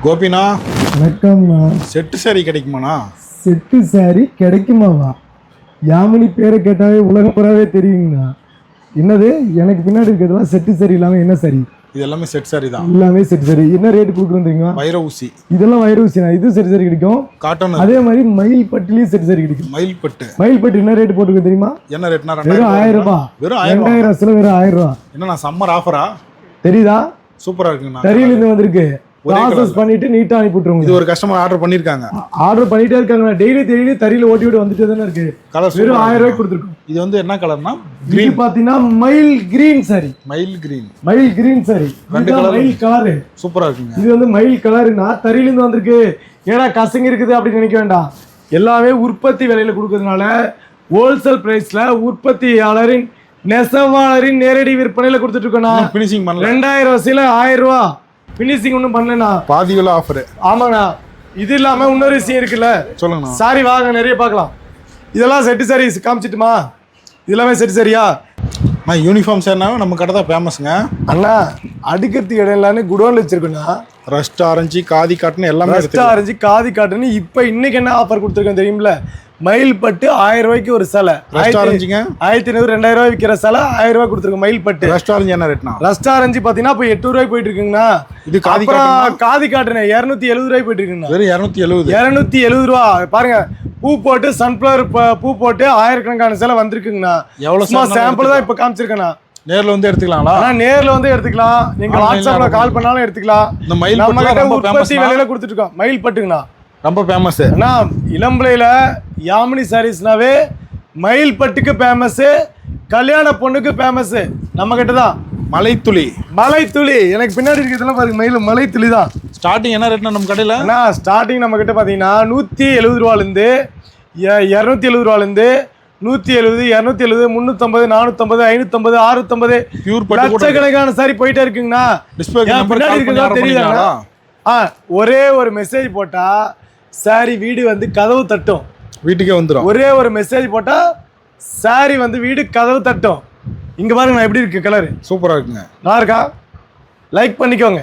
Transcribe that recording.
கோபினா வணக்கம்ண்ணா. செட்டு சாரி கிடைக்குமாண்ணா? செட்டு சாரி கிடைக்குமாவா? யாமினி பேரை கேட்டாவே உலகம் புறாவே தெரியுங்கண்ணா. என்னது எனக்கு பின்னாடி இருக்கிறதுலாம் செட்டு சாரி இல்லாமல் என்ன சாரி? இது எல்லாமே செட் சாரி தான். எல்லாமே செட்டு சாரி. என்ன ரேட்டு கொடுக்குறோம் தெரியுமா? வைர ஊசி. இதெல்லாம் வைர ஊசிண்ணா. இது செட்டு சாரி கிடைக்கும். காட்டன். அதே மாதிரி மயில் பட்டுலேயும் செட்டு சாரி கிடைக்கும். மயில் பட்டு. மயில் பட்டு என்ன ரேட்டு போட்டுருக்கு தெரியுமா? என்ன ரேட்னா? வெறும் 1000 ரூபாய். வெறும் 1000. 2000 வெறும் 1000 ரூபாய். என்னண்ணா சம்மர் ஆஃபரா? தெரியுதா? சூப்பரா இருக்குண்ணா. தறியிலிருந்து வந்திருக்கு. ப்ராசஸ் பண்ணிட்டு நீட்டா அனுப்பி விட்டுருவோம். இது ஒரு கஸ்டமர் ஆர்டர் பண்ணிருக்காங்க. ஆர்டர் பண்ணிட்டே இருக்காங்க. டெய்லி தறியில ஓட்டி விட்டு வந்துட்டே தானே இருக்கு. கலர் வெறும் 1000 ரூபாய்க்கு கொடுத்துருக்கோம். இது வந்து என்ன கலர்னா? கிரீன். பாத்தீங்கன்னா மயில் கிரீன் சாரி. மயில் கிரீன். மயில் கிரீன் சாரி. ரெண்டு கலர். மயில் கலர் சூப்பரா இருக்குங்க. இது வந்து மயில் கலர்னா தறியில இருந்து வந்திருக்கு. ஏன்னா கசங்க இருக்குது அப்படின்னு நினைக்க வேண்டாம். எல்லாமே உற்பத்தி விலையில கொடுக்கறதுனால ஹோல்சேல் பிரைஸ்ல உற்பத்தியாளரின் நெசவாளரின் நேரடி விற்பனையில கொடுத்துட்டு இருக்கோம். ஃபினிஷிங் பண்ணல. 2000 வசூல 1000 ரூபாய். ஃபினிஷிங் ஒன்றும் பண்ணலண்ணா. பாதி விலை ஆஃபர். ஆமாண்ணா. இது இல்லாம இன்னொரு விஷயம் இருக்குல்ல. சொல்லுங்கண்ணா. சாரி வாங்க நிறைய பார்க்கலாம். இதெல்லாம் செட்டு சாரி காமிச்சிட்டுமா? இதெல்லாமே செட்டு சாரியா? நான் யூனிஃபார்ம் சார்னாவே நம்ம கடை தான் ஃபேமஸுங்க. அண்ணா அடுக்கிறதுக்கு இடம் இல்லான்னு குடோன்ல வச்சிருக்கோண்ணா. ரஸ்ட் ஆரஞ்சு காதி காட்டுன்னு எல்லாமே. ரஸ்ட் ஆரஞ்சு காதி காட்டுன்னு இப்போ இன்னைக்கு என்ன ஆஃபர் கொடுத்துருக்கேன் தெரியுமில்ல? மயில் பட்டு 1000 ரூபாய்க்கு ஒரு சேலை. ரஸ்ட் ஆரஞ்சுங்க 1500 2000 ரூபாய் விற்கிற சேலை 1000 ரூபாய் கொடுத்துருக்கோம். மயில் பட்டு. ரஸ்ட் ஆரஞ்சு என்ன ரேட்னா? ரஸ்ட் ஆரஞ்சு பார்த்தீங்கன்னா இப்போ 800 ரூபாய் போயிட்டு இருக்குங்கண்ணா. இது காதி காதி காட்டுனே 270 ரூபாய் போயிட்டு இருக்குங்கண்ணா. வெறும் 270. 270 ரூபா. பாருங்க பூ போட்டு சன்ஃப்ளவர் பூ போட்டு ஆயிரக்கணக்கான சேலை வந்திருக்குங்கண்ணா. எவ்வளவு சாம்பிள் தான் இப்போ காமிச்சிருக்கேண்ணா. நேர்ல வந்து எடுத்துக்கலாங்களா? நேர்ல வந்து எடுத்துக்கலாம். நீங்க வாட்ஸ்அப்ல கால் பண்ணாலும் எடுத்துக்கலாம். இந்த மயில் நம்ம பட்டு கிட்ட ரொம்ப உற்பத்தி விலையில கொடுத்துட்டு இருக்கோம். மயில் பட்டுங்கண்ணா ரொம்ப ஃபேமஸ். அண்ணா இளம்பிள்ளையில யாமினி சாரீஸ்னாவே மயில் பட்டுக்கு ஃபேமஸ். கல்யாண பொண்ணுக்கு ஃபேமஸ். நம்ம கிட்ட தான் மலைத்துளி. மலைத்துளி எனக்கு பின்னாடி இருக்கிறதுலாம் பாருங்க. மலைத்துளி தான். ஸ்டார்டிங் என்ன ரேட்னா நம்ம கடையில்? அண்ணா ஸ்டார்டிங் நம்ம கிட்ட பார்த்தீங்கன்னா 170 ரூபாலேருந்து 270 ரூபாலேருந்து 170 270 350 450 550 650 பியூர் பட்டு லட்சக்கணக்கான சாரி போயிட்டே இருக்குங்கண்ணா. பின்னாடி இருக்கிறதா தெரியுதா? ஒரே ஒரு மெசேஜ் போட்டா சாரி வீடு வந்து கதவு தட்டும். வீட்டுக்கே வந்துடும். ஒரே ஒரு மெசேஜ் போட்டா சாரி வந்து வீடு கதவு தட்டும். இங்க பாருங்க எப்படி இருக்கு கலர். சூப்பரா இருக்குங்க. நல்லா இருக்கா? லைக் பண்ணிக்கோங்க.